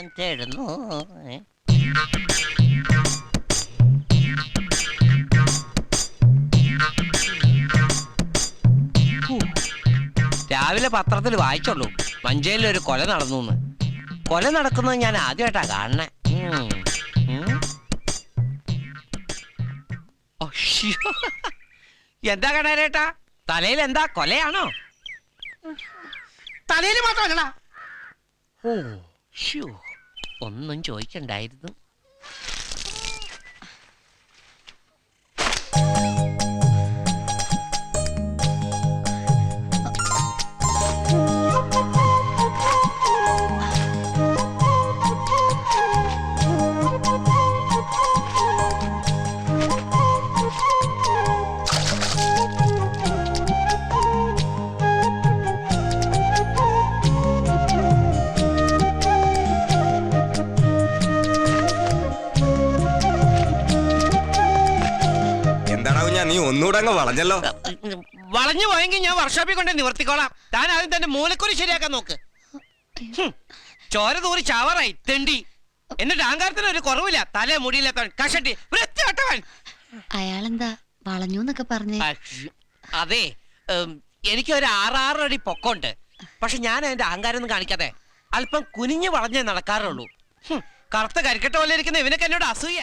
ഞാൻ തേടുന്നു. രാവിലെ പത്രത്തിൽ വായിച്ചുള്ളൂ മഞ്ചേരിയിൽ ഒരു കൊല നടന്നു. കൊല നടക്കുന്നത് ഞാൻ ആദ്യമായിട്ടാ കാണണേ. എന്താ കണേരേട്ടാ, തലയിൽ എന്താ കൊലയാണോ? തലയിൽ മാത്രമല്ലടാ. ഓ ഷ്യോ, ഒന്നും ചോദിക്കണ്ടായിരുന്നു. നീ ഒന്നുകൂടെ അങ്ങ് വളഞ്ഞല്ലോ. വളഞ്ഞു പോയെങ്കിൽ ഞാൻ വർക്ക്ഷോപ്പിൽ കൊണ്ട് നിവർത്തിക്കോളാം. താൻ ആദ്യം തന്നെ മൂലക്കുരി ശരിയാക്കാൻ നോക്ക്. ചോര തൂറി ചാവറായി തെണ്ടി. എന്നിട്ട് അഹങ്കാരത്തിന് ഒരു കുറവില്ല. തല മുടിയില്ലാത്തവൻ, കഷട്ടി, വൃത്തികെട്ടവൻ. അയാളെന്താ വളഞ്ഞു എന്നൊക്കെ പറഞ്ഞേ? അതെ, എനിക്കൊരു 6 അടി പൊക്കമുണ്ട്. പക്ഷെ ഞാൻ അതിന്റെ അഹങ്കാരം ഒന്നും കാണിക്കാതെ അല്പം കുനിഞ്ഞു വളഞ്ഞേ നടക്കാറുള്ളൂ. കറുത്ത കരിക്കട്ട പോലെ ഇരിക്കുന്ന ഇവനൊക്കെ എന്നോട് അസൂയ.